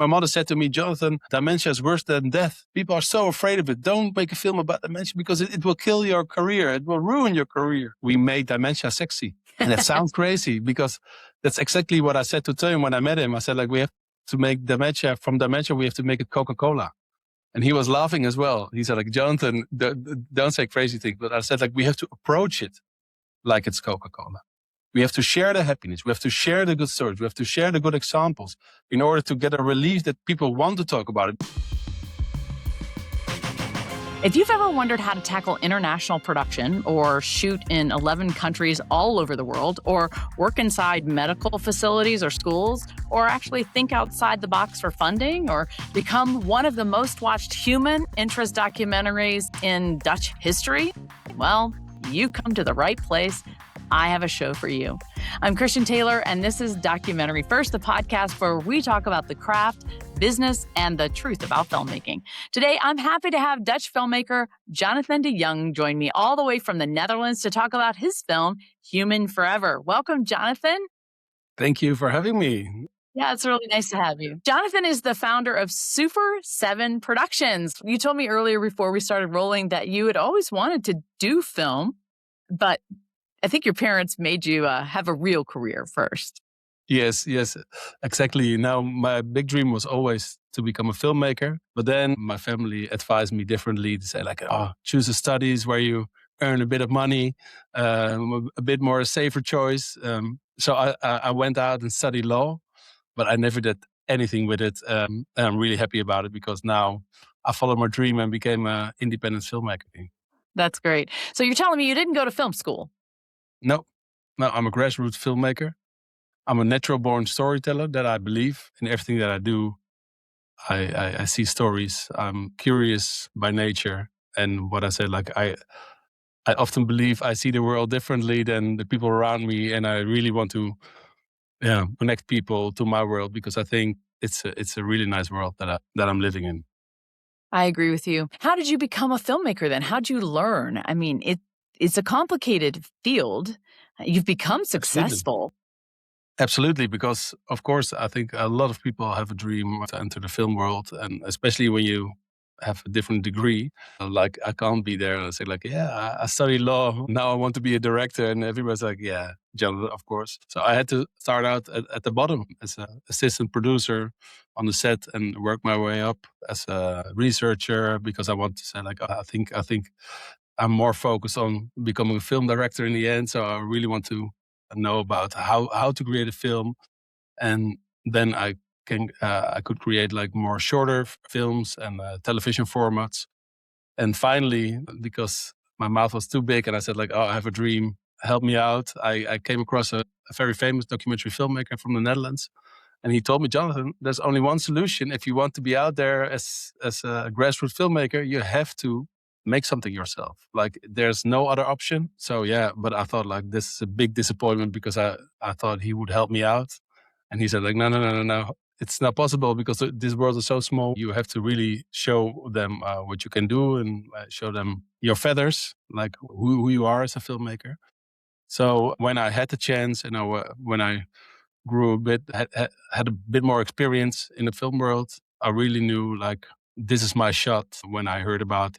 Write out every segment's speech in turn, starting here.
My mother said to me, Jonathan, dementia is worse than death. People are so afraid of it. Don't make a film about dementia because it will kill your career. It will ruin your career. We made dementia sexy. And that sounds crazy because that's exactly what I said to him when I met him. I said, we have to make dementia. From dementia, we have to make it Coca-Cola. And he was laughing as well. He said, Jonathan, don't say crazy things. But I said, we have to approach it like it's Coca-Cola. We have to share the happiness. We have to share the good stories. We have to share the good examples in order to get a relief that people want to talk about it. If you've ever wondered how to tackle international production or shoot in 11 countries all over the world, or work inside medical facilities or schools, or actually think outside the box for funding, or become one of the most watched human interest documentaries in Dutch history, well, you've come to the right place. I have a show for you. I'm Christian Taylor, and this is Documentary First, the podcast where we talk about the craft, business, and the truth about filmmaking. Today, I'm happy to have Dutch filmmaker Jonathan de Jong join me all the way from the Netherlands to talk about his film, Human Forever. Welcome, Jonathan. Thank you for having me. Yeah, it's really nice to have you. Jonathan is the founder of SUPER7EVEN Productions. You told me earlier before we started rolling that you had always wanted to do film, but I think your parents made you have a real career first. Yes, exactly. Now, my big dream was always to become a filmmaker. But then my family advised me differently to say choose the studies where you earn a bit of money, a bit more a safer choice. So I went out and studied law, but I never did anything with it. And I'm really happy about it because now I followed my dream and became an independent filmmaker. That's great. So you're telling me you didn't go to film school? No, I'm a grassroots filmmaker. I'm a natural-born storyteller that I believe in everything that I do. I see stories. I'm curious by nature. And what I said, I often believe I see the world differently than the people around me. And I really want to connect people to my world because I think it's a really nice world that I'm living in. I agree with you. How did you become a filmmaker then? How did you learn? I mean, it's a complicated field. You've become successful. Absolutely, because of course, I think a lot of people have a dream to enter the film world, and especially when you have a different degree. I can't be there and say I study law. Now I want to be a director, and everybody's like, yeah, Jonathan, of course. So I had to start out at the bottom as an assistant producer on the set and work my way up as a researcher because I want to say I think I'm more focused on becoming a film director in the end. So I really want to know about how to create a film, and then I could create more shorter films and television formats. And finally, because my mouth was too big, and I said I have a dream, help me out. I came across a very famous documentary filmmaker from the Netherlands, and he told me, Jonathan, there's only one solution if you want to be out there as a grassroots filmmaker. You have to make something yourself. There's no other option. So yeah, but I thought this is a big disappointment because I thought he would help me out. And he said no. It's not possible because this world is so small. You have to really show them what you can do and show them your feathers, who you are as a filmmaker. So when I had the chance and when I grew a bit, had a bit more experience in the film world, I really knew this is my shot. When I heard about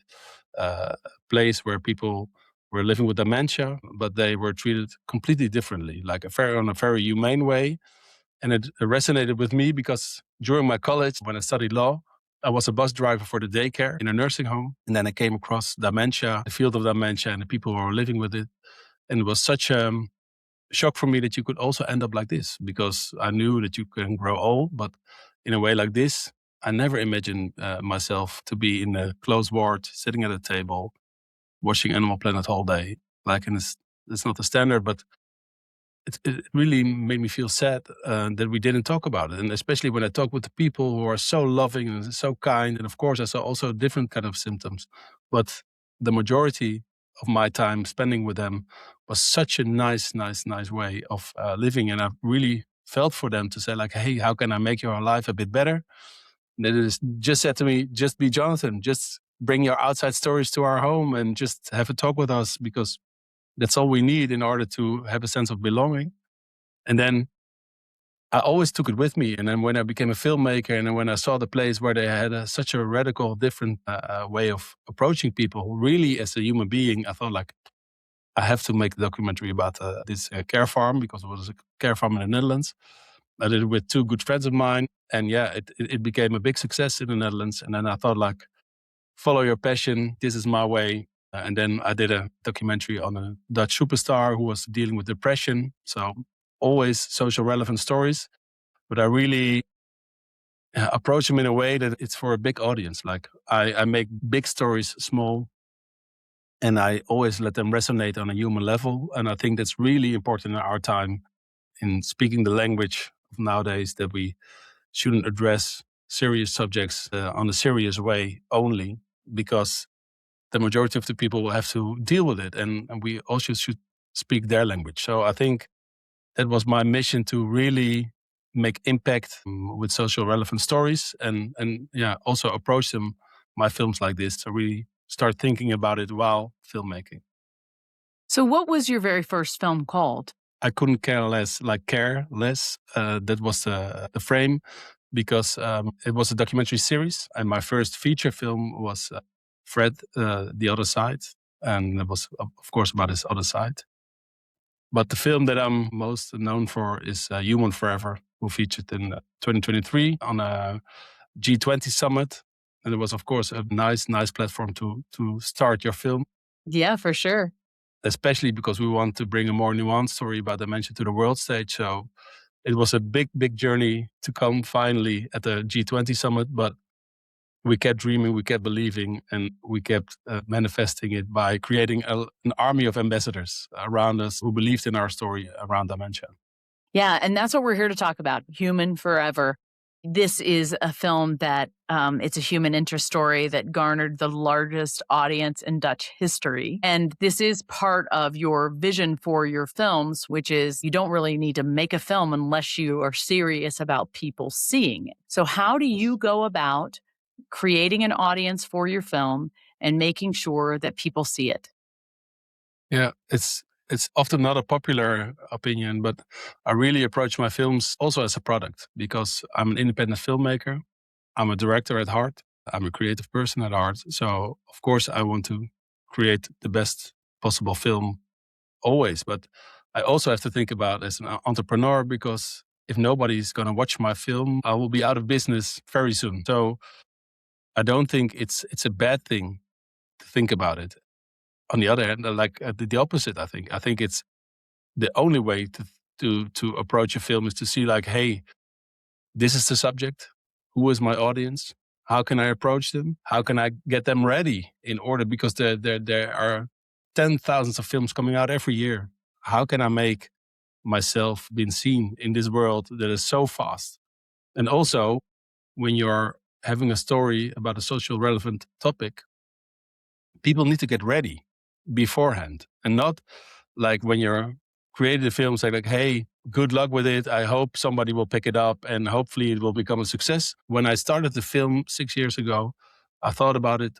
a place where people were living with dementia, but they were treated completely differently, on a very humane way. And it resonated with me because during my college, when I studied law, I was a bus driver for the daycare in a nursing home. And then I came across dementia, the field of dementia, and the people who were living with it. And it was such a shock for me that you could also end up like this, because I knew that you can grow old, but in a way like this, I never imagined myself to be in a closed ward, sitting at a table, watching Animal Planet all day. And it's not the standard, but it really made me feel sad that we didn't talk about it. And especially when I talk with the people who are so loving and so kind. And of course, I saw also different kind of symptoms. But the majority of my time spending with them was such a nice way of living. And I really felt for them to say hey, how can I make your life a bit better? And they just said to me, just be Jonathan, just bring your outside stories to our home and just have a talk with us, because that's all we need in order to have a sense of belonging. And then I always took it with me. And then when I became a filmmaker, and then when I saw the place where they had such a radical, different way of approaching people, really as a human being, I thought like, I have to make a documentary about this care farm, because it was a care farm in the Netherlands. I did it with two good friends of mine, and yeah, it became a big success in the Netherlands. And then I thought like, follow your passion. This is my way. And then I did a documentary on a Dutch superstar who was dealing with depression. So always social relevant stories, but I really approach them in a way that it's for a big audience. Like I make big stories small, and I always let them resonate on a human level. And I think that's really important in our time, in speaking the language of nowadays, that we shouldn't address serious subjects on a serious way only, because the majority of the people will have to deal with it. And we also should speak their language. So I think that was my mission, to really make impact with social relevant stories, and yeah, also approach them, my films like this, to really start thinking about it while filmmaking. So, what was your very first film called? I couldn't care less, like care less. That was the frame, because it was a documentary series, and my first feature film was Fred, the Other Side, and it was of course about his other side. But the film that I'm most known for is Human Forever, who featured in 2023 on a G20 summit. And it was, of course, a nice platform to start your film, Yeah, for sure. especially because we want to bring a more nuanced story about dementia to the world stage. So it was a big journey to come finally at the G20 summit, but we kept dreaming, we kept believing, and we kept manifesting it by creating an army of ambassadors around us who believed in our story around dementia. Yeah, and that's what we're here to talk about, Human Forever. This is a film that it's a human interest story that garnered the largest audience in Dutch history. And this is part of your vision for your films, which is you don't really need to make a film unless you are serious about people seeing it. So, how do you go about creating an audience for your film and making sure that people see it? Yeah, it's often not a popular opinion, but I really approach my films also as a product, because I'm an independent filmmaker. I'm a director at heart. I'm a creative person at heart. So of course I want to create the best possible film always, but I also have to think about as an entrepreneur, because if nobody's going to watch my film, I will be out of business very soon. So I don't think it's a bad thing to think about it. On the other hand, the opposite, I think it's the only way to approach a film is to see like, hey, this is the subject. Who is my audience? How can I approach them? How can I get them ready in order? Because there are 10,000s of films coming out every year. How can I make myself being seen in this world that is so fast? And also, when you're having a story about a social relevant topic, people need to get ready beforehand, and not like when you're creating the film, say like, hey, good luck with it. I hope somebody will pick it up and hopefully it will become a success. When I started the film 6 years ago, I thought about it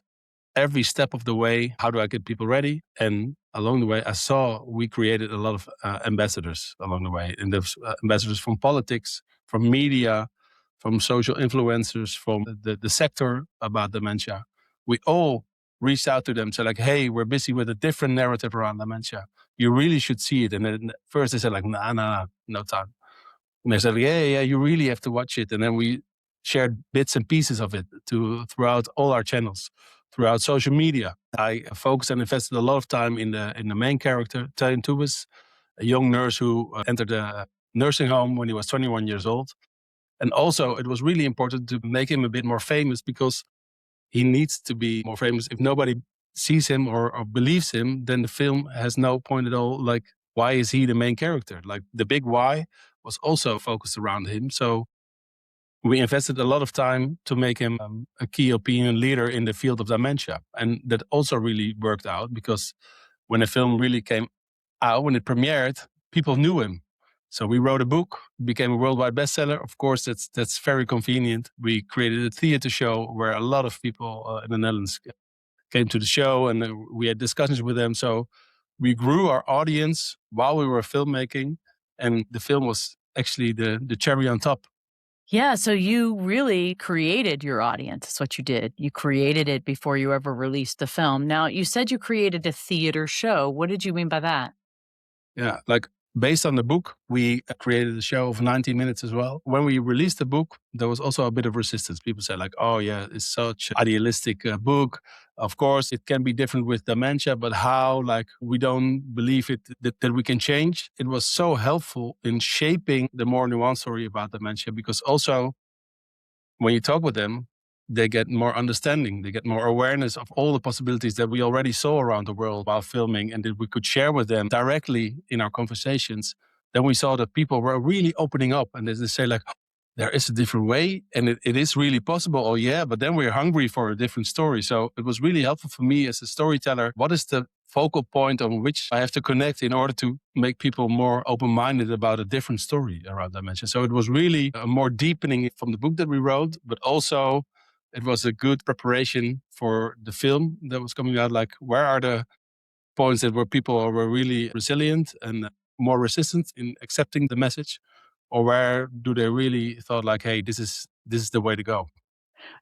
every step of the way. How do I get people ready? And along the way, I saw we created a lot of ambassadors along the way. And there's ambassadors from politics, from media, from social influencers, from the sector about dementia. We all reached out to them, said like, hey, we're busy with a different narrative around dementia. You really should see it. And then first they said like, nah, no time. And they said, yeah, you really have to watch it. And then we shared bits and pieces of it throughout all our channels, throughout social media. I focused and invested a lot of time in the main character, Talian Tubis, a young nurse who entered a nursing home when he was 21 years old. And also, it was really important to make him a bit more famous, because he needs to be more famous. If nobody sees him or believes him, then the film has no point at all. Like, why is he the main character? Like, the big why was also focused around him. So we invested a lot of time to make him a key opinion leader in the field of dementia. And that also really worked out, because when the film really came out, when it premiered, people knew him. So we wrote a book, became a worldwide bestseller. Of course, that's very convenient. We created a theater show where a lot of people in the Netherlands came to the show, and we had discussions with them. So we grew our audience while we were filmmaking, and the film was actually the cherry on top. Yeah, so you really created your audience. That's what you did. You created it before you ever released the film. Now, you said you created a theater show. What did you mean by that? Yeah, like based on the book, we created a show of 90 minutes as well. When we released the book, there was also a bit of resistance. People said like, "Oh yeah, it's such idealistic book. Of course, it can be different with dementia, but how? Like, we don't believe it that we can change." It was so helpful in shaping the more nuanced story about dementia because also when you talk with them, they get more understanding, they get more awareness of all the possibilities that we already saw around the world while filming and that we could share with them directly in our conversations. Then we saw that people were really opening up and they say like, there is a different way and it is really possible. Oh yeah, but then we're hungry for a different story. So it was really helpful for me as a storyteller. What is the focal point on which I have to connect in order to make people more open-minded about a different story around dementia? So it was really a more deepening from the book that we wrote, but also it was a good preparation for the film that was coming out. Like, where are the points that where people were really resilient and more resistant in accepting the message, or where do they really thought like, hey, this is the way to go?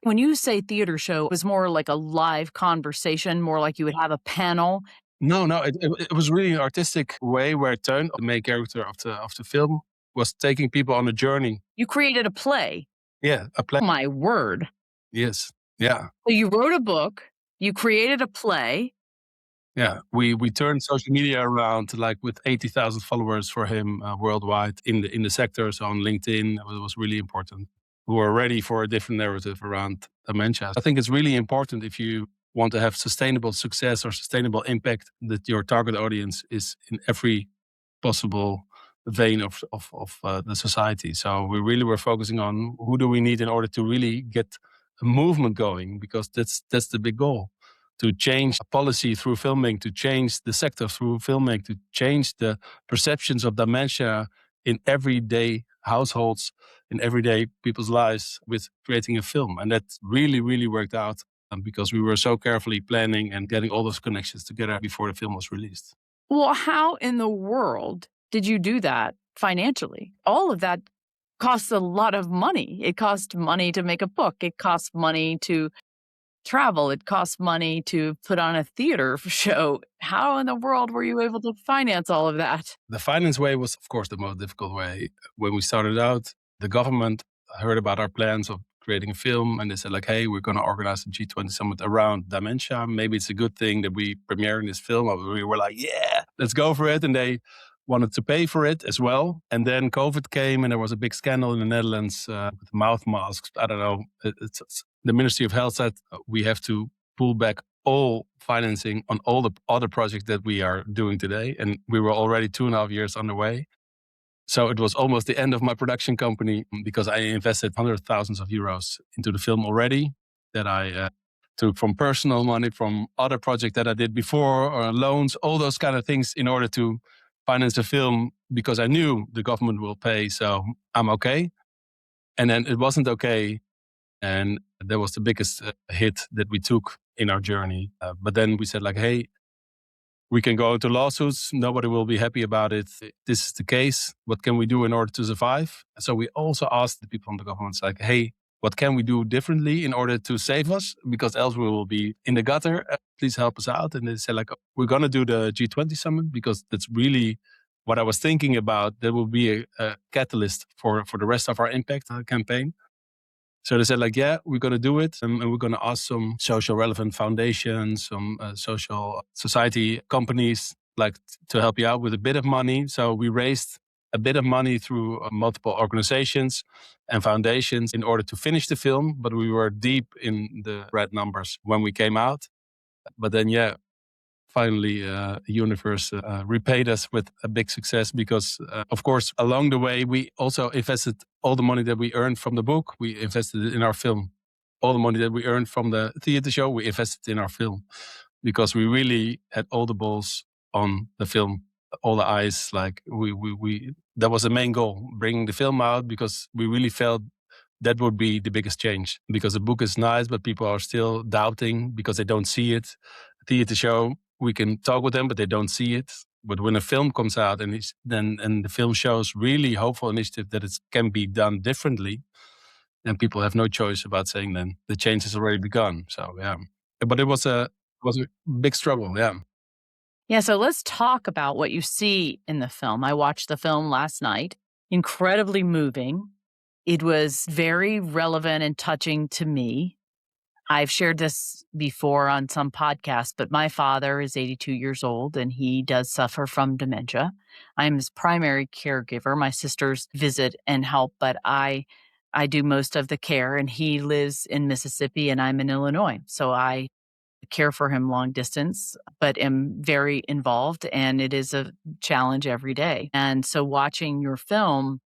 When you say theater show, it was more like a live conversation, more like you would have a panel. No, it was really an artistic way where Teun, the main character of the film, was taking people on a journey. You created a play. Yeah, a play. Oh my word. Yes, yeah, So you wrote a book, you created a play. yeah. We turned social media around like with 80,000 followers for him worldwide in the sector. So on LinkedIn, it was really important. We were ready for a different narrative around dementia. I think it's really important if you want to have sustainable success or sustainable impact that your target audience is in every possible vein of the society. So we really were focusing on who do we need in order to really get a movement going, because that's the big goal. To change policy through filmmaking, to change the sector through filmmaking, to change the perceptions of dementia in everyday households, in everyday people's lives with creating a film. And that really, really worked out because we were so carefully planning and getting all those connections together before the film was released. Well, how in the world did you do that financially? All of that costs a lot of money. It costs money to make a book. It costs money to travel. It costs money to put on a theater show. How in the world were you able to finance all of that? The finance way was, of course, the most difficult way. When we started out, the government heard about our plans of creating a film and they said like, hey, we're going to organize a G20 summit around dementia. Maybe it's a good thing that we premiere in this film. And we were like, yeah, let's go for it. And they wanted to pay for it as well. And then COVID came and there was a big scandal in the Netherlands with mouth masks. I don't know. The Ministry of Health said we have to pull back all financing on all the other projects that we are doing today. And we were already 2.5 years underway. So it was almost the end of my production company because I invested hundreds of thousands of euros into the film already that I took from personal money, from other projects that I did before, or loans, all those kind of things in order to finance the film because I knew the government will pay. So I'm okay. And then it wasn't okay. And that was the biggest hit that we took in our journey. But then we said like, hey, we can go into lawsuits. Nobody will be happy about it. This is the case. What can we do in order to survive? So we also asked the people from the government, like, hey, what can we do differently in order to save us? Because else we will be in the gutter. Please help us out. And they said like, we're going to do the G20 summit because that's really what I was thinking about. That will be a catalyst for the rest of our impact campaign. So they said like, yeah, we're going to do it. And we're going to ask some social relevant foundations, some social society companies like to help you out with a bit of money. So we raised a bit of money through multiple organizations and foundations in order to finish the film. But we were deep in the red numbers when we came out. But then, yeah, finally, the universe repaid us with a big success because, of course, along the way, we also invested all the money that we earned from the book. We invested it in our film. All the money that we earned from the theater show, we invested in our film because we really had all the balls on the film, all the eyes. Like we that was the main goal, bringing the film out because we really felt that would be the biggest change because the book is nice, but people are still doubting because they don't see it. Theater show, we can talk with them, but they don't see it. But when a film comes out and the film shows really hopeful initiative that it can be done differently, then people have no choice about saying then the change has already begun. So yeah, but it was a big struggle. Yeah. Yeah, so let's talk about what you see in the film. I watched the film last night. Incredibly moving. It was very relevant and touching to me. I've shared this before on some podcasts, but my father is 82 years old and he does suffer from dementia. I'm his primary caregiver. My sisters visit and help, but I do most of the care, and he lives in Mississippi and I'm in Illinois. So I care for him long distance, but am very involved, and it is a challenge every day. And so watching your film,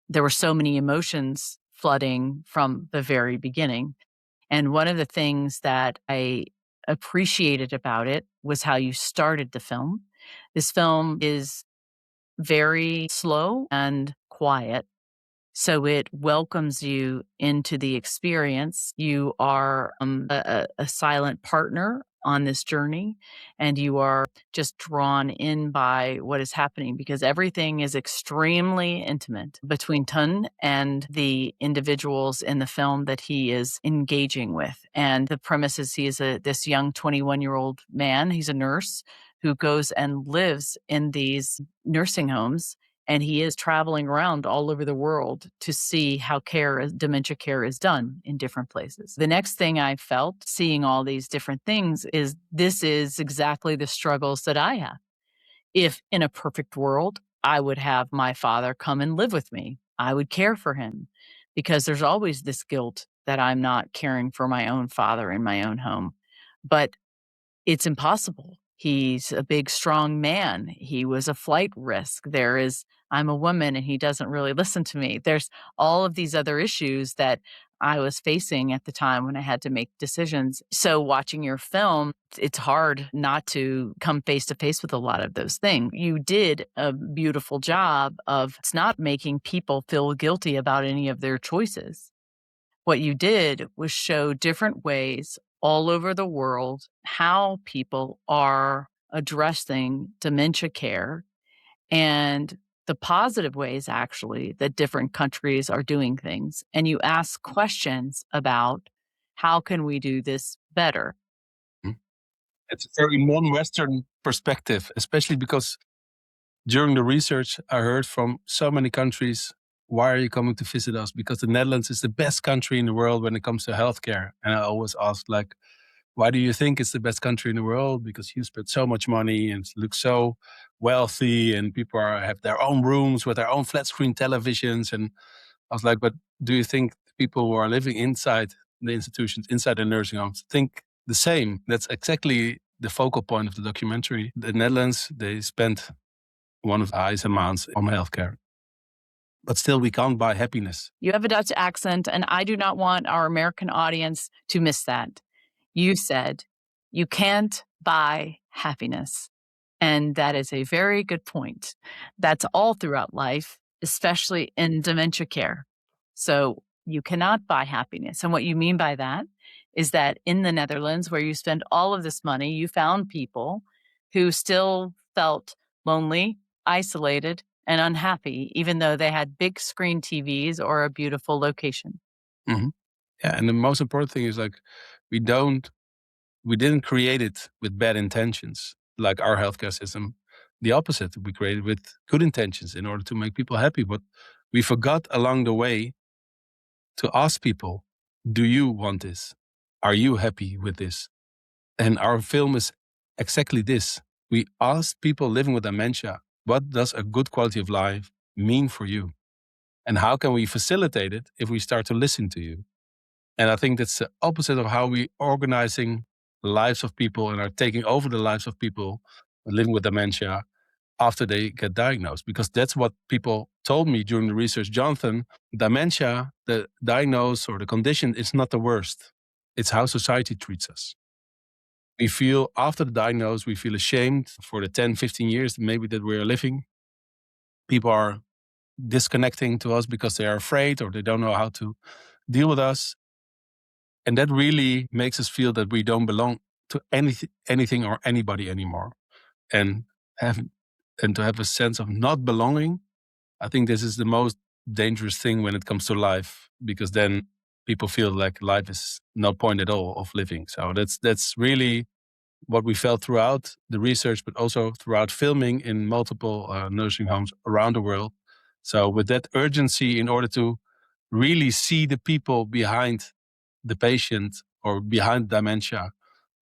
there were so many emotions flooding from the very beginning. And one of the things that I appreciated about it was how you started the film. This film is very slow and quiet, so it welcomes you into the experience. You are a silent partner on this journey, and you are just drawn in by what is happening because everything is extremely intimate between Tun and the individuals in the film that he is engaging with. And the premise is he is this young 21-year-old man. He's a nurse who goes and lives in these nursing homes, and he is traveling around all over the world to see how dementia care is done in different places. The next thing I felt seeing all these different things is this is exactly the struggles that I have. If in a perfect world, I would have my father come and live with me. I would care for him because there's always this guilt that I'm not caring for my own father in my own home. But it's impossible. He's a big, strong man. He was a flight risk. I'm a woman and he doesn't really listen to me. There's all of these other issues that I was facing at the time when I had to make decisions. So watching your film, it's hard not to come face to face with a lot of those things. You did a beautiful job of it's not making people feel guilty about any of their choices. What you did was show different ways all over the world how people are addressing dementia care and the positive ways actually that different countries are doing things. And you ask questions about how can we do this better? Mhm. It's a very non-Western perspective, especially because during the research, I heard from so many countries, why are you coming to visit us? Because the Netherlands is the best country in the world when it comes to healthcare. And I always ask, like, why do you think it's the best country in the world? Because you spend so much money and look so wealthy, and people have their own rooms with their own flat screen televisions. And I was like, but do you think people who are living inside the institutions, inside the nursing homes, think the same? That's exactly the focal point of the documentary. The Netherlands, they spent one of the highest amounts on healthcare. But still, we can't buy happiness. You have a Dutch accent, and I do not want our American audience to miss that. You said you can't buy happiness. And that is a very good point. That's all throughout life, especially in dementia care. So you cannot buy happiness. And what you mean by that is that in the Netherlands, where you spend all of this money, you found people who still felt lonely, isolated, and unhappy, even though they had big screen TVs or a beautiful location. Mhm. Yeah, and the most important thing is like we don't we didn't create it with bad intentions, like our healthcare system. The opposite, we created with good intentions in order to make people happy. But we forgot along the way to ask people, do you want this? Are you happy with this? And our film is exactly this. We asked people living with dementia, what does a good quality of life mean for you? And how can we facilitate it if we start to listen to you? And I think that's the opposite of how we organizing the lives of people and are taking over the lives of people living with dementia after they get diagnosed. Because that's what people told me during the research. Jonathan, dementia, the diagnosis or the condition is not the worst. It's how society treats us. We feel after the diagnosis, we feel ashamed for the 10, 15 years maybe that we are living. People are disconnecting to us because they are afraid or they don't know how to deal with us. And that really makes us feel that we don't belong to anything or anybody anymore. And have and to have a sense of not belonging, I think this is the most dangerous thing when it comes to life, because then people feel like life is no point at all of living. So that's really what we felt throughout the research, but also throughout filming in multiple nursing homes around the world. So with that urgency, in order to really see the people behind the patient or behind dementia,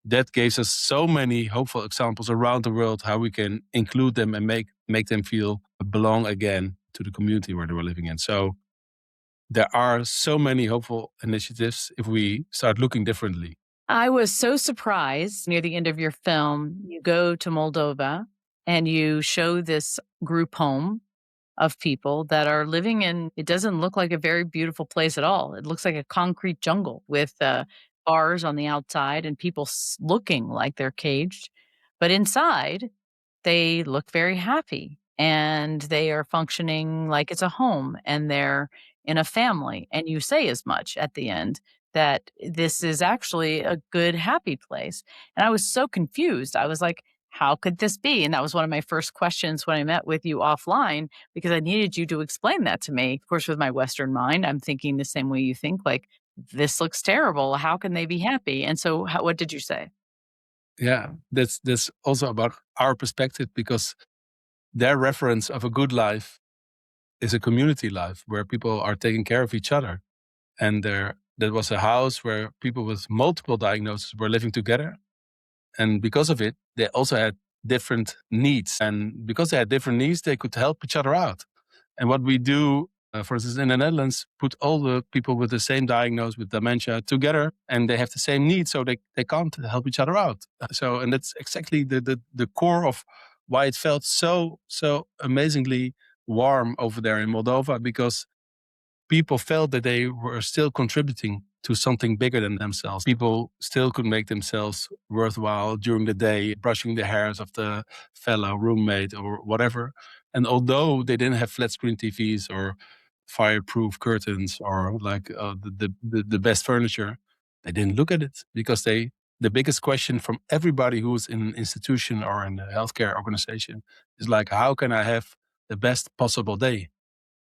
that gives us so many hopeful examples around the world how we can include them and make them feel belong again to the community where they were living in. So there are so many hopeful initiatives if we start looking differently. I was so surprised near the end of your film, you go to Moldova and you show this group home of people that are living in, it doesn't look like a very beautiful place at all. It looks like a concrete jungle with bars on the outside and people looking like they're caged. But inside, they look very happy and they are functioning like it's a home and they're in a family. And you say as much at the end that this is actually a good, happy place. And I was so confused. I was like, how could this be? And that was one of my first questions when I met with you offline, because I needed you to explain that to me. Of course, with my Western mind, I'm thinking the same way you think, like, this looks terrible. How can they be happy? And so, what did you say? Yeah, that's also about our perspective, because their reference of a good life is a community life where people are taking care of each other. And that was a house where people with multiple diagnoses were living together. And because of it, they also had different needs. And because they had different needs, they could help each other out. And what we do, for instance, in the Netherlands, put all the people with the same diagnosis with dementia together, and they have the same needs, so they can't help each other out. So, and that's exactly the core of why it felt so amazingly warm over there in Moldova, because people felt that they were still contributing to something bigger than themselves. People still could make themselves worthwhile during the day, brushing the hairs of the fellow roommate or whatever. And although they didn't have flat screen TVs or fireproof curtains or like the best furniture, they didn't look at it, because the biggest question from everybody who's in an institution or in a healthcare organization is like, how can I have the best possible day?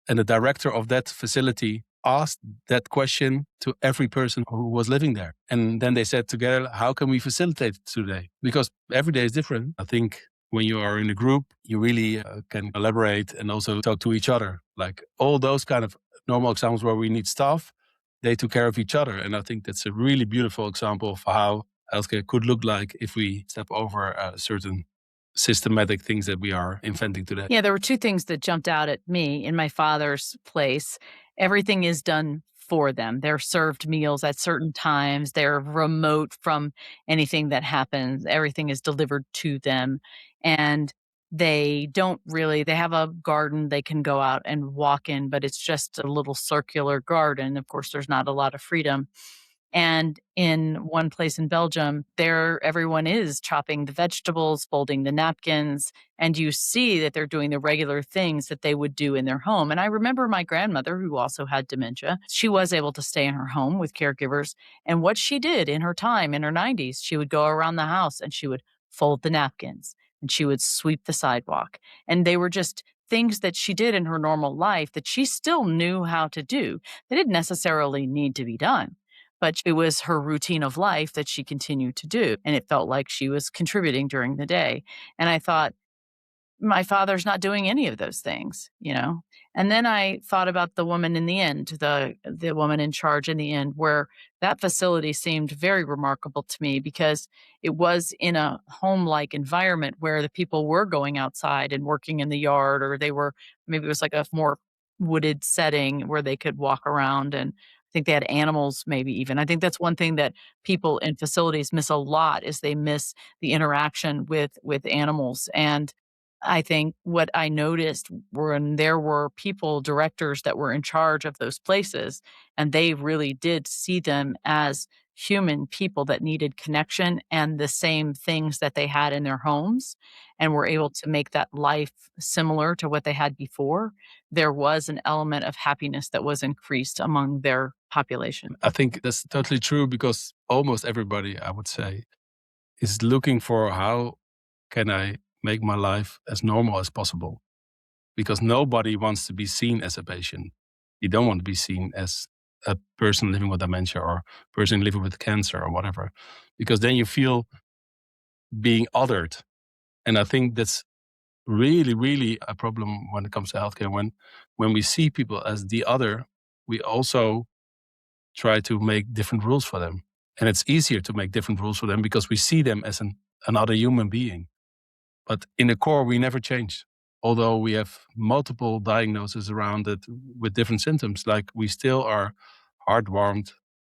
And the director of that facility asked that question to every person who was living there. And then they said together, how can we facilitate it today? Because every day is different. I think when you are in a group, you really can collaborate and also talk to each other. Like all those kind of normal examples where we need staff, they took care of each other. And I think that's a really beautiful example of how healthcare could look like if we step over certain systematic things that we are inventing today. Yeah, there were two things that jumped out at me in my father's place. Everything is done for them. They're served meals at certain times. They're remote from anything that happens. Everything is delivered to them. And they don't really, they have a garden they can go out and walk in, but it's just a little circular garden. Of course, there's not a lot of freedom. And in one place in Belgium, there everyone is chopping the vegetables, folding the napkins, and you see that they're doing the regular things that they would do in their home. And I remember my grandmother, who also had dementia, she was able to stay in her home with caregivers. And what she did in her time in her 90s, she would go around the house and she would fold the napkins and she would sweep the sidewalk. And they were just things that she did in her normal life that she still knew how to do. They didn't necessarily need to be done, but it was her routine of life that she continued to do, and it felt like she was contributing during the day. And I thought, my father's not doing any of those things, you know? And then I thought about the woman in the end, the woman in charge in the end, where that facility seemed very remarkable to me because it was in a home-like environment where the people were going outside and working in the yard, or they were, maybe it was like a more wooded setting where they could walk around, and I think they had animals maybe even. I think that's one thing that people in facilities miss a lot, is they miss the interaction with animals. And I think what I noticed when there were people, directors that were in charge of those places, and they really did see them as human people that needed connection and the same things that they had in their homes, and were able to make that life similar to what they had before. There was an element of happiness that was increased among their population. I think that's totally true, because almost everybody, I would say, is looking for how can I make my life as normal as possible, because nobody wants to be seen as a patient. You don't want to be seen as a person living with dementia or person living with cancer or whatever, because then you feel being othered. And I think that's really, really a problem when it comes to healthcare. When we see people as the other, we also try to make different rules for them. And it's easier to make different rules for them because we see them as another human being. But in the core, we never change. Although we have multiple diagnoses around it with different symptoms, like we still are heart-warmed,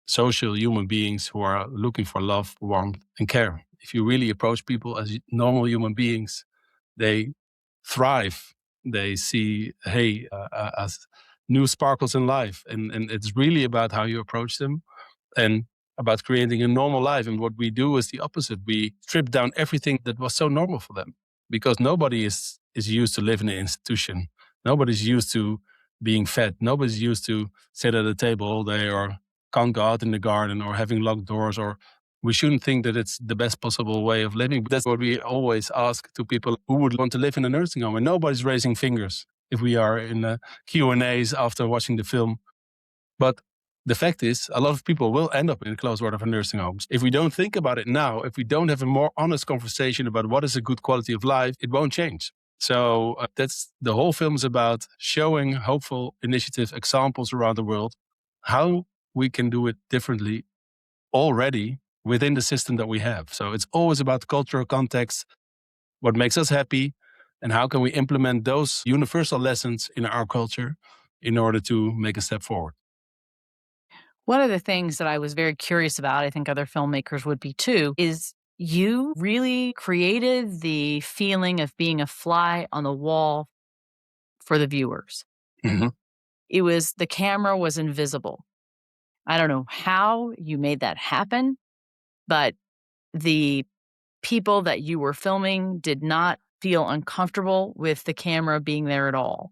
social human beings who are looking for love, warmth, and care. If you really approach people as normal human beings, they thrive. They see, hey, as new sparkles in life. And it's really about how you approach them and about creating a normal life. And what we do is the opposite. We strip down everything that was so normal for them, because nobody is used to live in an institution. Nobody's used to being fed. Nobody's used to sit at a table all day or can't go out in the garden or having locked doors. Or we shouldn't think that it's the best possible way of living. But that's what we always ask to people who would want to live in a nursing home. And nobody's raising fingers if we are in the Q&As after watching the film. But the fact is, a lot of people will end up in the closed ward of a nursing homes. If we don't think about it now, if we don't have a more honest conversation about what is a good quality of life, it won't change. So that's the whole film is about, showing hopeful initiatives, examples around the world, how we can do it differently already within the system that we have. So it's always about cultural context, what makes us happy, and how can we implement those universal lessons in our culture in order to make a step forward. One of the things that I was very curious about, I think other filmmakers would be too, is you really created the feeling of being a fly on the wall for the viewers. Mhm. It was the camera was invisible. I don't know how you made that happen, but the people that you were filming did not feel uncomfortable with the camera being there at all.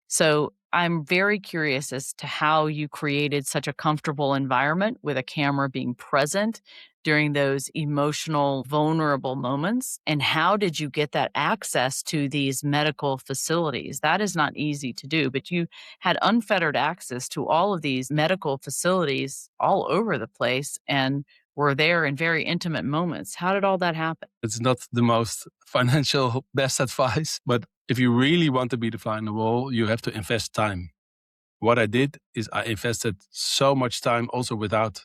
So I'm very curious as to how you created such a comfortable environment with a camera being present during those emotional, vulnerable moments. And how did you get that access to these medical facilities? That is not easy to do, but you had unfettered access to all of these medical facilities all over the place and were there in very intimate moments. How did all that happen? It's not the most financial best advice, but if you really want to be the fly on the wall, you have to invest time. What I did is I invested so much time also without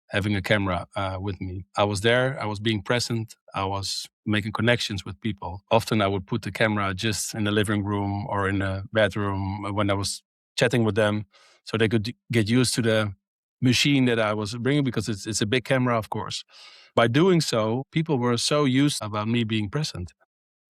having a camera with me. I was there, I was being present, I was making connections with people. Often I would put the camera just in the living room or in the bedroom when I was chatting with them, so they could get used to the machine that I was bringing, because it's a big camera, of course. By doing so, people were so used about me being present.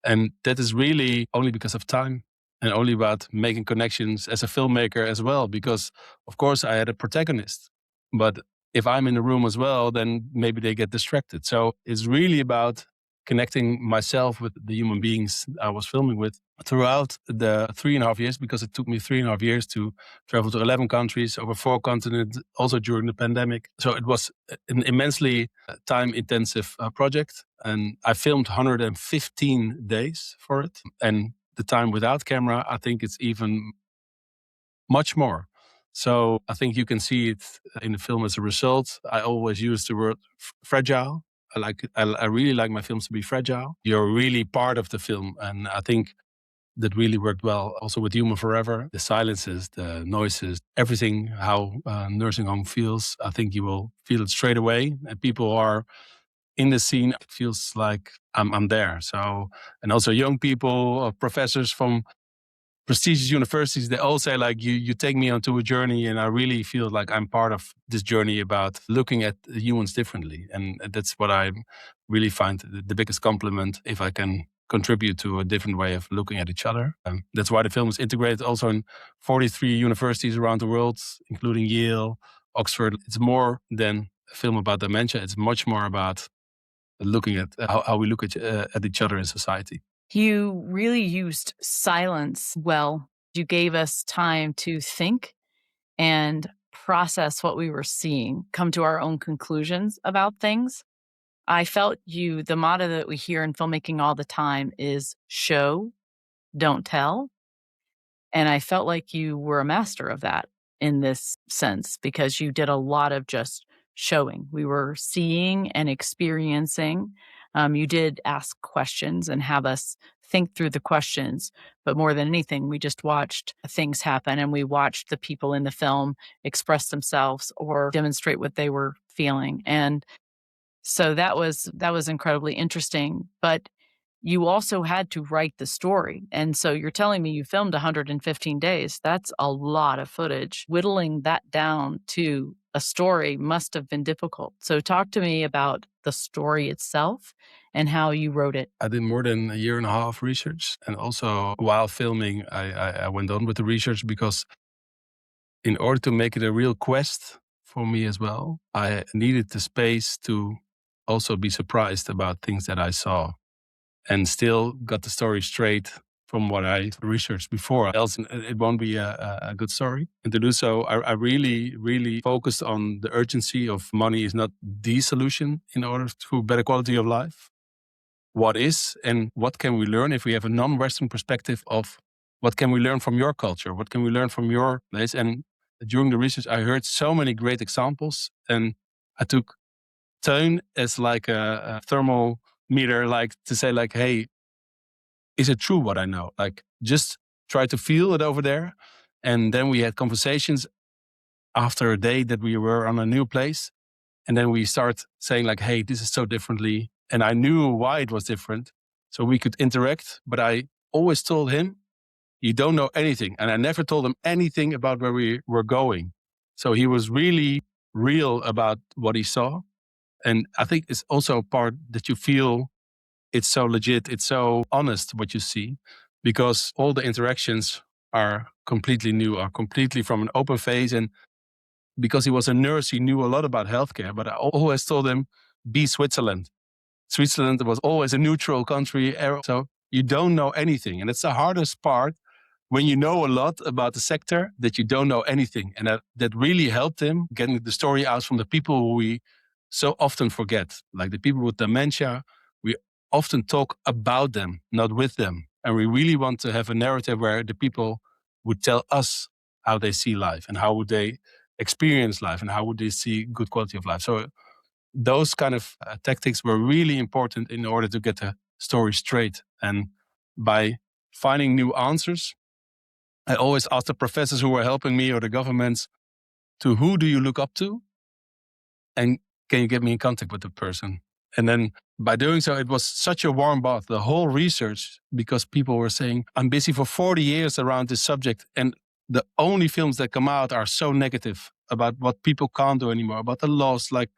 And that is really only because of time and only about making connections as a filmmaker as well. Because, of course, I had a protagonist. But if I'm in the room as well, then maybe they get distracted. So it's really about connecting myself with the human beings I was filming with throughout the 3.5 years, because it took me 3.5 years to travel to 11 countries over 4 continents, also during the pandemic. So it was an immensely time intensive project. And I filmed 115 days for it. And the time without camera, I think it's even much more. So I think you can see it in the film as a result. I always use the word fragile. I really like my films to be fragile. You're really part of the film. And I think that really worked well also with Human Forever. The silences, the noises, everything, how nursing home feels. I think you will feel it straight away. And people are in the scene. It feels like I'm there. So, and also young people, professors from prestigious universities, they all say like, you take me onto a journey, and I really feel like I'm part of this journey about looking at humans differently. And that's what I really find the biggest compliment, if I can contribute to a different way of looking at each other. That's why the film is integrated also in 43 universities around the world, including Yale, Oxford. It's more than a film about dementia. It's much more about looking at how we look at each other in society. You really used silence well. You gave us time to think and process what we were seeing, come to our own conclusions about things. I felt the motto that we hear in filmmaking all the time is show, don't tell. And I felt like you were a master of that in this sense because you did a lot of just showing. We were seeing and experiencing. You did ask questions and have us think through the questions. But more than anything, we just watched things happen and we watched the people in the film express themselves or demonstrate what they were feeling. And so that was incredibly interesting, but you also had to write the story, and so you're telling me you filmed 115 days. That's a lot of footage. Whittling that down to a story must have been difficult. So talk to me about the story itself and how you wrote it. I did more than a year and a half research, and also while filming, I went on with the research because in order to make it a real quest for me as well, I needed the space to also be surprised about things that I saw and still got the story straight from what I researched before. Else, it won't be a good story. And to do so, I really, really focused on the urgency of money is not the solution in order to better quality of life. What is and what can we learn if we have a non-Western perspective of what can we learn from your culture? What can we learn from your place? And during the research, I heard so many great examples, and I took tone as like a thermometer, like to say like, hey, is it true what I know? Like just try to feel it over there. And then we had conversations after a day that we were on a new place. And then we start saying like, hey, this is so differently. And I knew why it was different. So we could interact. But I always told him, you don't know anything. And I never told him anything about where we were going. So he was really real about what he saw. And I think it's also a part that you feel it's so legit, it's so honest what you see, because all the interactions are completely new, are completely from an open face. And because he was a nurse, he knew a lot about healthcare, but I always told him, be Switzerland. Switzerland was always a neutral country. So you don't know anything. And it's the hardest part when you know a lot about the sector that you don't know anything. And that really helped him getting the story out from the people who we so often forget. Like the people with dementia, we often talk about them, not with them. And we really want to have a narrative where the people would tell us how they see life and how would they experience life and how would they see good quality of life. So those kind of tactics were really important in order to get the story straight. And by finding new answers, I always asked the professors who were helping me or the governments to who do you look up to? And can you get me in contact with the person? And then by doing so, it was such a warm bath, the whole research, because people were saying, I'm busy for 40 years around this subject. And the only films that come out are so negative about what people can't do anymore, about the loss. Like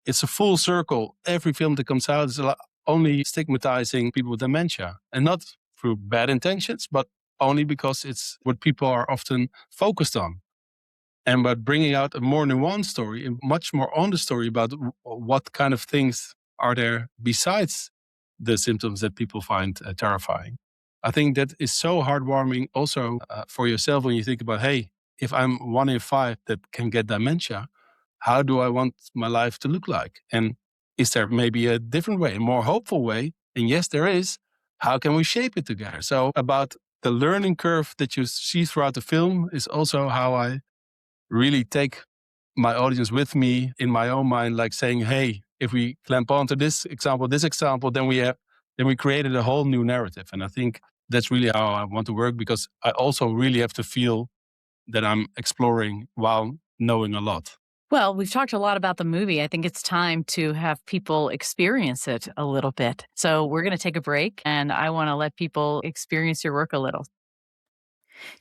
it's a full circle. Every film that comes out is only stigmatizing people with dementia, and not through bad intentions, but only because it's what people are often focused on. And by bringing out a more nuanced story, a much more honest story about what kind of things are there besides the symptoms that people find terrifying. I think that is so heartwarming also for yourself when you think about, hey, if I'm 1 in 5 that can get dementia, how do I want my life to look like? And is there maybe a different way, a more hopeful way? And yes, there is. How can we shape it together? So about the learning curve that you see throughout the film is also how I really take my audience with me in my own mind, like saying, hey, if we clamp onto this example, then we created a whole new narrative. And I think that's really how I want to work, because I also really have to feel that I'm exploring while knowing a lot. Well, we've talked a lot about the movie. I think it's time to have people experience it a little bit. So we're going to take a break and I want to let people experience your work a little.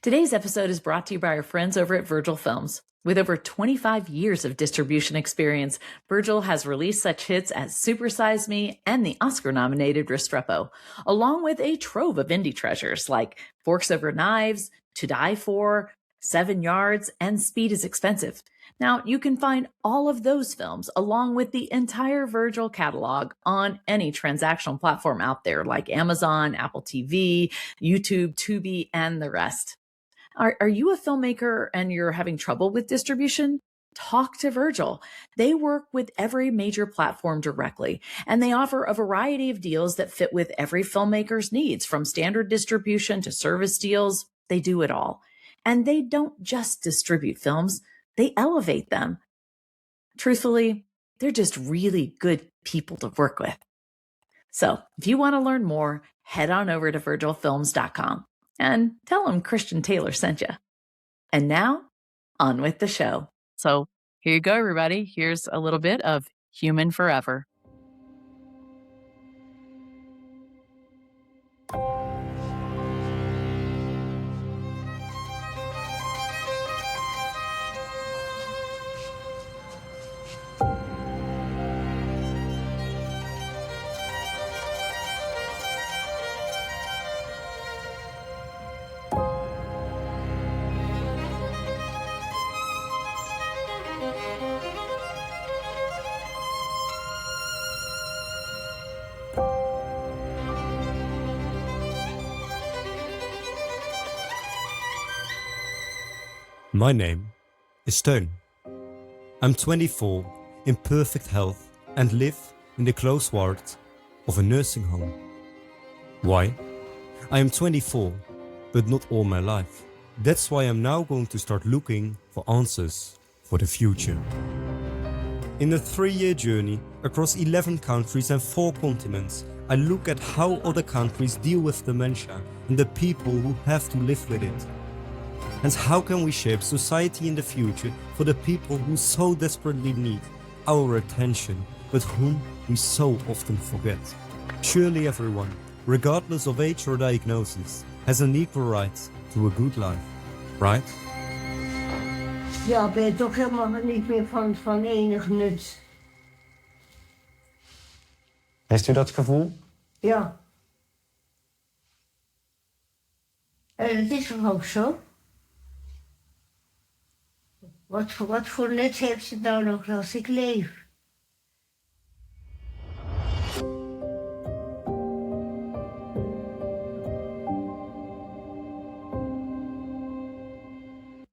Today's episode is brought to you by our friends over at Virgil Films. With over 25 years of distribution experience, Virgil has released such hits as Super Size Me and the Oscar-nominated Restrepo, along with a trove of indie treasures like Forks Over Knives, To Die For, 7 Yards, and Speed is Expensive. Now, you can find all of those films along with the entire Virgil catalog on any transactional platform out there like Amazon, Apple TV, YouTube, Tubi, and the rest. Are you a filmmaker and you're having trouble with distribution? talk to Virgil. They work with every major platform directly, and they offer a variety of deals that fit with every filmmaker's needs, from standard distribution to service deals. They do it all. And they don't just distribute films, they elevate them. Truthfully, they're just really good people to work with. So if you want to learn more, head on over to virgilfilms.com and tell them Christian Taylor sent you. And now, on with the show. So here you go, everybody. Here's a little bit of Human Forever. My name is Teun. I'm 24, in perfect health, and live in the close ward of a nursing home. Why? I am 24, but not all my life. That's why I'm now going to start looking for answers for the future. In a 3-year journey across 11 countries and 4 continents, I look at how other countries deal with dementia and the people who have to live with it. And how can we shape society in the future for the people who so desperately need our attention, but whom we so often forget? Surely everyone, regardless of age or diagnosis, has an equal right to a good life, right? Ja, ben je toch helemaal niet meer van enig nut. Heeft u dat gevoel? Ja. Het is toch ook zo? Wat voor nut heeft het nou nog als ik leef?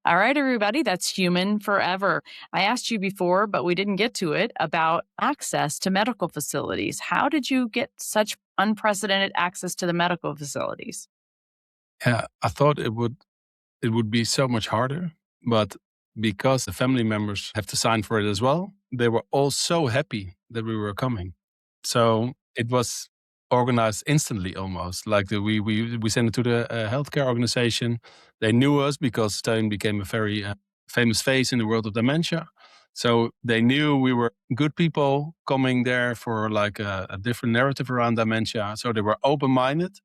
All right, everybody, that's Human Forever. I asked you before, but we didn't get to it, about access to medical facilities. How did you get such unprecedented access to the medical facilities? Yeah, I thought it would be so much harder, but because the family members have to sign for it as well, they were all so happy that we were coming. So it was organized instantly almost. Like we sent it to the healthcare organization. They knew us because Stein became a very famous face in the world of dementia. So they knew we were good people coming there for like a different narrative around dementia. So they were open-minded.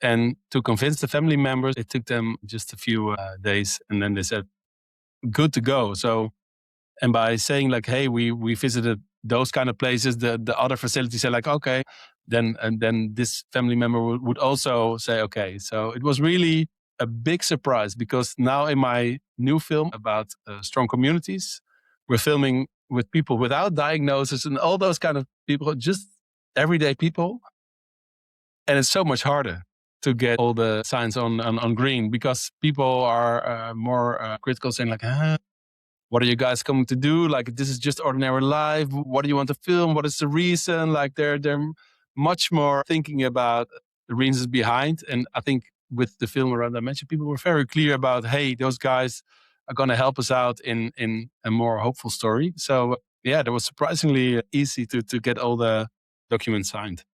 And to convince the family members, it took them just a few days. And then they said, good to go. So, and by saying like, hey, we visited those kind of places, the other facilities are like, okay, then this family member would also say, okay. So it was really a big surprise, because now in my new film about strong communities, we're filming with people without diagnosis and all those kind of people, just everyday people. And it's so much harder to get all the signs on green, because people are more critical, saying like, what are you guys coming to do? Like, this is just ordinary life. What do you want to film? What is the reason? Like, they're much more thinking about the reasons behind. And I think with the film around dementia, people were very clear about, hey, those guys are going to help us out in a more hopeful story. So yeah, that was surprisingly easy to get all the documents signed.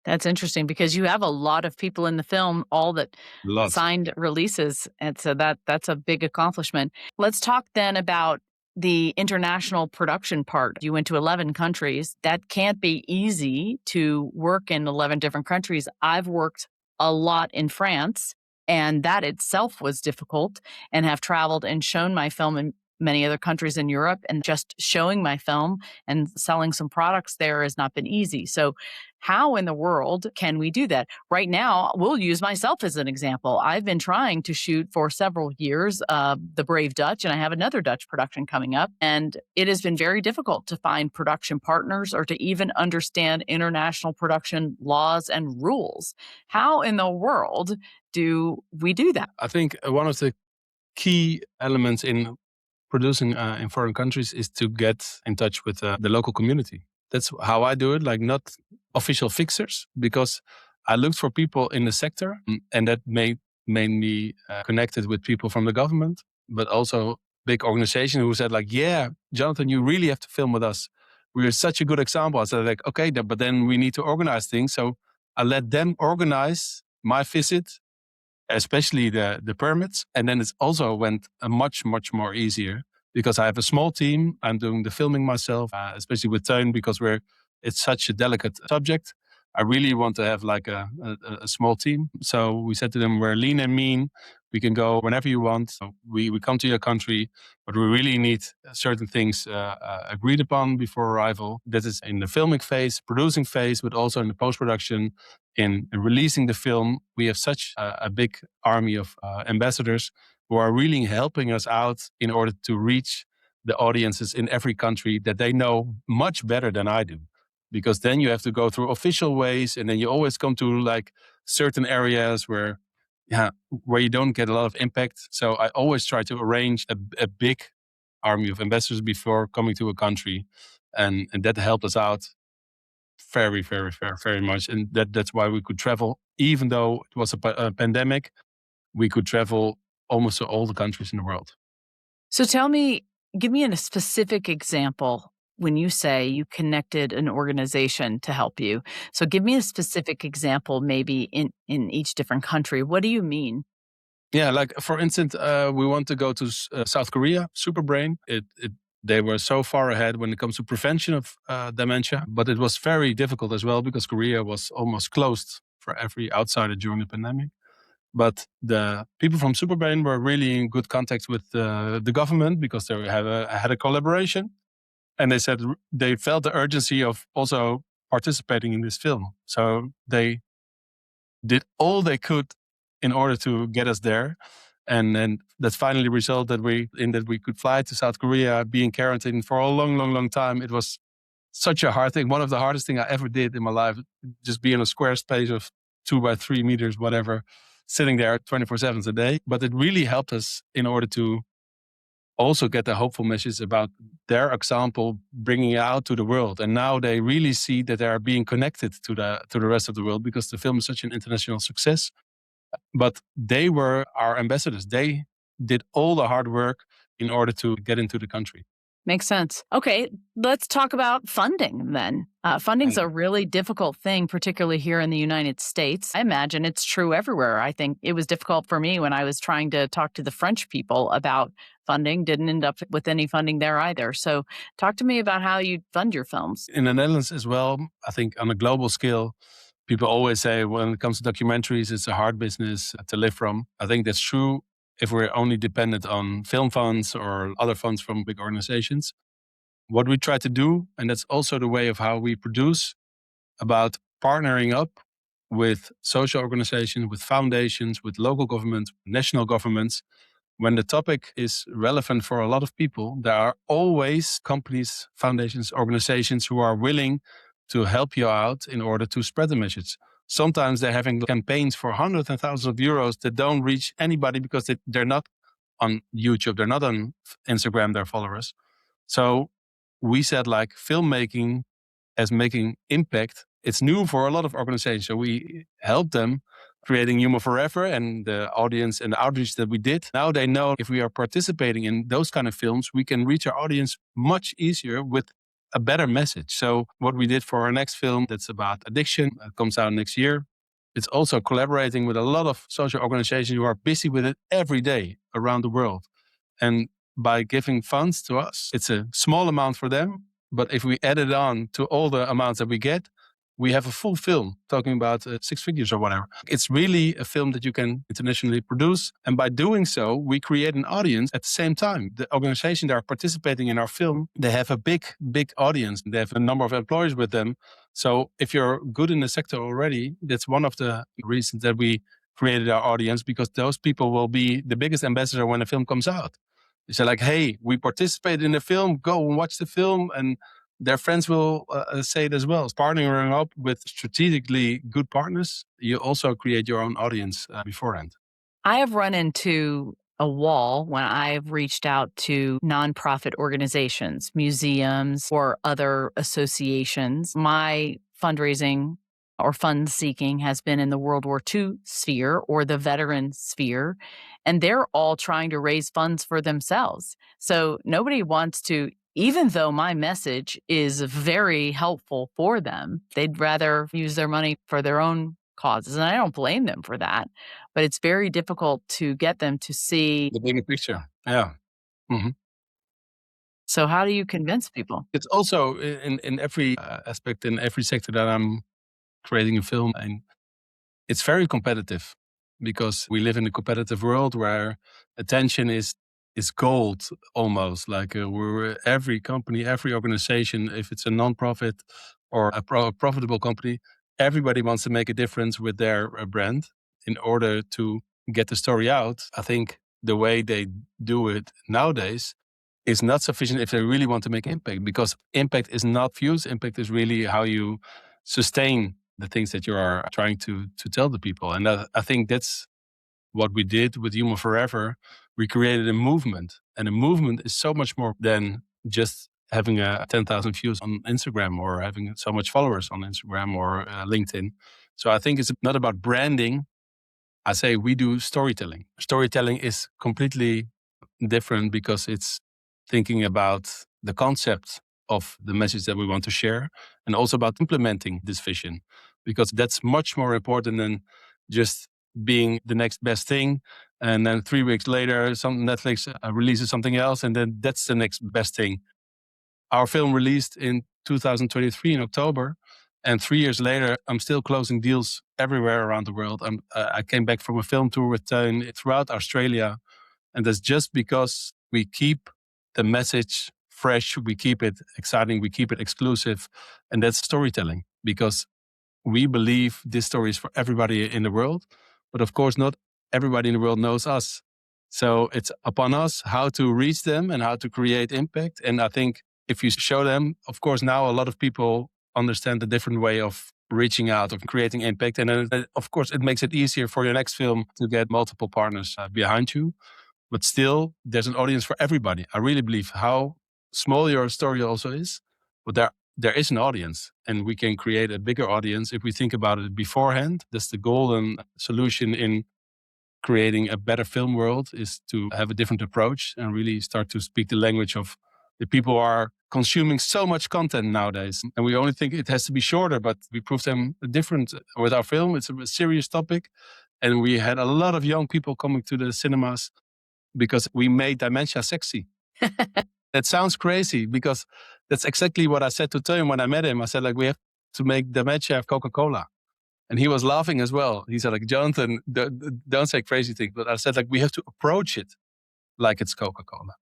That's interesting, because you have a lot of people in the film, all that Lots. signed releases. And so that's a big accomplishment. Let's talk then about the international production part. You went to 11 countries. That can't be easy to work in 11 different countries. I've worked a lot in France, and that itself was difficult, and have traveled and shown my film in many other countries in Europe, and just showing my film and selling some products there has not been easy. So how in the world can we do that? Right now, we'll use myself as an example. I've been trying to shoot for several years, The Brave Dutch, and I have another Dutch production coming up. And it has been very difficult to find production partners or to even understand international production laws and rules. How in the world do we do that? I think one of the key elements in producing in foreign countries is to get in touch with the local community. That's how I do it, like not official fixers, because I looked for people in the sector, and that made me connected with people from the government, but also big organization who said like, yeah, Jonathan, you really have to film with us. We're such a good example. I said like, okay, but then we need to organize things. So I let them organize my visit, especially the permits. And then it's also went much more easier because I have a small team. I'm doing the filming myself, especially with Teun, because it's such a delicate subject. I really want to have like a small team. So we said to them, we're lean and mean. We can go whenever you want. So we come to your country, but we really need certain things agreed upon before arrival. That is in the filming phase, producing phase, but also in the post-production, in releasing the film. We have such a big army of ambassadors who are really helping us out in order to reach the audiences in every country that they know much better than I do. Because then you have to go through official ways, and then you always come to like certain areas where you don't get a lot of impact. So I always try to arrange a big army of ambassadors before coming to a country, and that helped us out very much. And that's why we could travel, even though it was a pandemic. We could travel almost to all the countries in the world. So give me a specific example when you say you connected an organization to help you. So give me a specific example, maybe in each different country. What do you mean? Yeah, like for instance, we want to go to South Korea, Superbrain. They were so far ahead when it comes to prevention of dementia, but it was very difficult as well because Korea was almost closed for every outsider during the pandemic. But the people from Superbrain were really in good contact with the government because they had a collaboration. And they said they felt the urgency of also participating in this film. So they did all they could in order to get us there. And then that finally resulted that we could fly to South Korea, be in quarantine for a long time. It was such a hard thing. One of the hardest things I ever did in my life, just be in a square space of 2 by 3 meters, whatever, sitting there 24/7 a day. But it really helped us in order to also get the hopeful message about their example, bringing it out to the world. And now they really see that they are being connected to the rest of the world because the film is such an international success. But they were our ambassadors. They did all the hard work in order to get into the country. Makes sense. Okay, let's talk about funding then. Funding's a really difficult thing, particularly here in the United States. I imagine it's true everywhere. I think it was difficult for me when I was trying to talk to the French people about funding. Didn't end up with any funding there either. So talk to me about how you fund your films. In the Netherlands as well, I think on a global scale, people always say when it comes to documentaries, it's a hard business to live from. I think that's true if we're only dependent on film funds or other funds from big organizations. What we try to do, and that's also the way of how we produce, about partnering up with social organizations, with foundations, with local governments, national governments. When the topic is relevant for a lot of people, there are always companies, foundations, organizations who are willing to help you out in order to spread the message. Sometimes they're having campaigns for hundreds and thousands of euros that don't reach anybody because they're not on YouTube, they're not on Instagram, their followers. So we said like filmmaking as making impact. It's new for a lot of organizations. So we help them creating Human Forever and the audience and the outreach that we did. Now they know if we are participating in those kind of films, we can reach our audience much easier with a better message. So what we did for our next film that's about addiction, that comes out next year. It's also collaborating with a lot of social organizations who are busy with it every day around the world. And by giving funds to us, it's a small amount for them. But if we add it on to all the amounts that we get, we have a full film talking about 6 figures or whatever. It's really a film that you can internationally produce. And by doing so, we create an audience at the same time. The organization that are participating in our film, they have a big audience. They have a number of employees with them. So if you're good in the sector already, that's one of the reasons that we created our audience, because those people will be the biggest ambassador when the film comes out. They say like, hey, we participated in the film, go and watch the film. And their friends will say it as well. Partnering up with strategically good partners, you also create your own audience beforehand. I have run into a wall when I've reached out to nonprofit organizations, museums, or other associations. My fundraising or fund seeking has been in the World War II sphere or the veteran sphere, and they're all trying to raise funds for themselves. So nobody wants to, even though my message is very helpful for them, they'd rather use their money for their own causes. And I don't blame them for that, but it's very difficult to get them to see. The bigger picture. Yeah. Mhm. So, how do you convince people? It's also in every aspect, in every sector that I'm creating a film, and it's very competitive because we live in a competitive world where attention is gold almost. Like we're every company, every organization, if it's a nonprofit or a profitable company, everybody wants to make a difference with their brand in order to get the story out. I think the way they do it nowadays is not sufficient if they really want to make impact, because impact is not views. Impact is really how you sustain the things that you are trying to tell the people. And I think that's what we did with Human Forever. We created a movement, and a movement is so much more than just having 10,000 views on Instagram or having so much followers on Instagram or LinkedIn. So I think it's not about branding. I say we do storytelling. Storytelling is completely different because it's thinking about the concept of the message that we want to share and also about implementing this vision, because that's much more important than just being the next best thing. And then 3 weeks later, some Netflix releases something else, and then that's the next best thing. Our film released in 2023 in October, and 3 years later, I'm still closing deals everywhere around the world. I came back from a film tour with Teun throughout Australia, and that's just because we keep the message fresh, we keep it exciting, we keep it exclusive, and that's storytelling. Because we believe this story is for everybody in the world, but of course, not everybody in the world knows us. So it's upon us how to reach them and how to create impact. And I think if you show them, of course, now a lot of people understand the different way of reaching out, of creating impact. And then, of course, it makes it easier for your next film to get multiple partners behind you. But still, there's an audience for everybody. I really believe how small your story also is, but there is an audience, and we can create a bigger audience if we think about it beforehand. That's the golden solution in creating a better film world, is to have a different approach and really start to speak the language of the people who are consuming so much content nowadays. And we only think it has to be shorter, but we prove them different with our film. It's a serious topic. And we had a lot of young people coming to the cinemas because we made dementia sexy. That sounds crazy because that's exactly what I said to Teun when I met him. I said, like, we have to make dementia Coca-Cola. And he was laughing as well. He said, like, Jonathan, don't say crazy things. But I said, like, we have to approach it like it's Coca-Cola.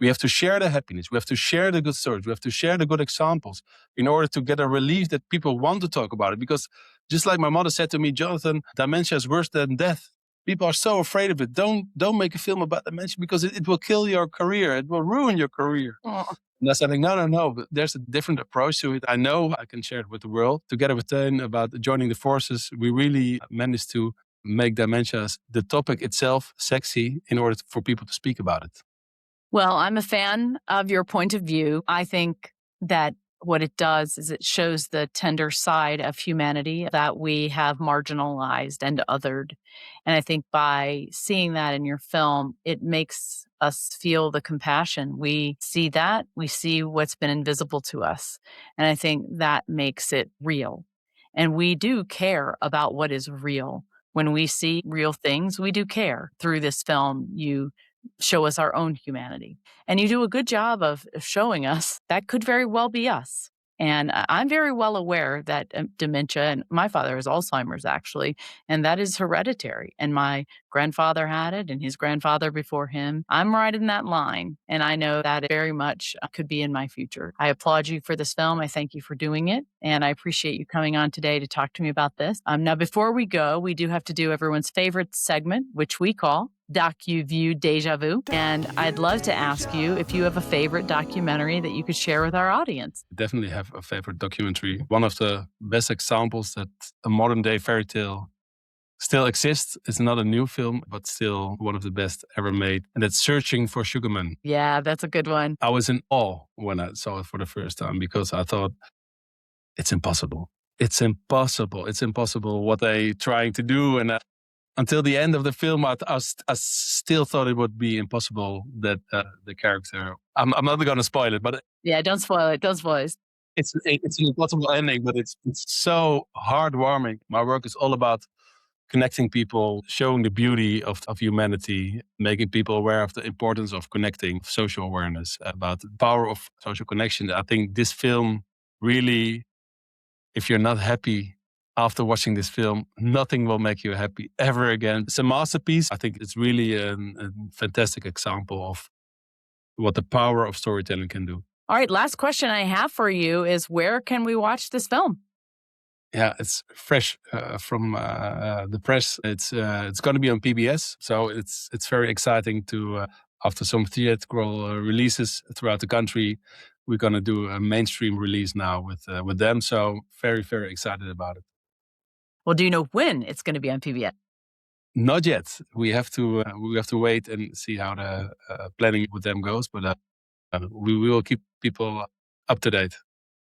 We have to share the happiness. We have to share the good stories. We have to share the good examples in order to get a relief that people want to talk about it. Because just like my mother said to me, Jonathan, dementia is worse than death. People are so afraid of it. Don't make a film about dementia because it will kill your career. It will ruin your career. Oh. And I said, like, no. But there's a different approach to it. I know I can share it with the world. Together with Teun about joining the forces, we really managed to make dementia, the topic itself, sexy in order for people to speak about it. Well, I'm a fan of your point of view. I think that what it does is it shows the tender side of humanity that we have marginalized and othered. And I think by seeing that in your film, it makes us feel the compassion. We see that, we see what's been invisible to us. And I think that makes it real. And we do care about what is real. When we see real things, we do care. Through this film, you show us our own humanity. And you do a good job of showing us that could very well be us. And I'm very well aware that dementia, and my father has Alzheimer's actually, and that is hereditary. And my grandfather had it and his grandfather before him. I'm right in that line. And I know that it very much could be in my future. I applaud you for this film. I thank you for doing it. And I appreciate you coming on today to talk to me about this. Now, before we go, we do have to do everyone's favorite segment, which we call DocuView Deja Vu. And I'd love to ask you if you have a favorite documentary that you could share with our audience. I definitely have a favorite documentary. One of the best examples that a modern day fairy tale still exists. It's not a new film, but still one of the best ever made. And that's Searching for Sugarman. Yeah, that's a good one. I was in awe when I saw it for the first time because I thought, it's impossible. It's impossible. It's impossible what they trying to do. And until the end of the film, I still thought it would be impossible that the character... I'm not going to spoil it, but... Yeah, don't spoil it. Don't spoil it. It's an impossible ending, but it's so heartwarming. My work is all about connecting people, showing the beauty of humanity, making people aware of the importance of connecting, social awareness, about the power of social connection. I think this film really, if you're not happy after watching this film, nothing will make you happy ever again. It's a masterpiece. I think it's really a fantastic example of what the power of storytelling can do. All right, last question I have for you is, where can we watch this film? Yeah, it's fresh from the press. It's going to be on PBS, so it's very exciting to after some theatrical releases throughout the country, we're going to do a mainstream release now with them. So very, very excited about it. Well, do you know when it's going to be on PBS? Not yet. We have to wait and see how the planning with them goes, but we will keep people up to date.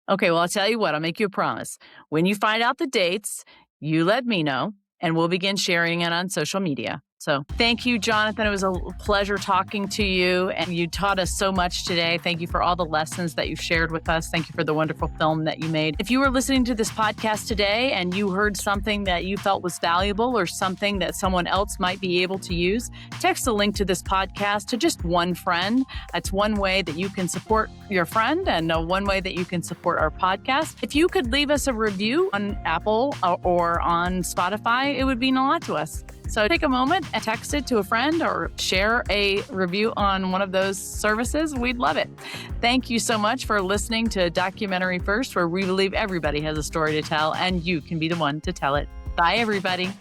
Okay, well, I'll tell you what, I'll make you a promise. When you find out the dates, you let me know, and we'll begin sharing it on social media. So thank you, Jonathan. It was a pleasure talking to you, and you taught us so much today. Thank you for all the lessons that you shared with us. Thank you for the wonderful film that you made. If you were listening to this podcast today and you heard something that you felt was valuable or something that someone else might be able to use, text a link to this podcast to just one friend. That's one way that you can support your friend and one way that you can support our podcast. If you could leave us a review on Apple or on Spotify, it would mean a lot to us. So take a moment and text it to a friend or share a review on one of those services. We'd love it. Thank you so much for listening to Documentary First, where we believe everybody has a story to tell and you can be the one to tell it. Bye, everybody.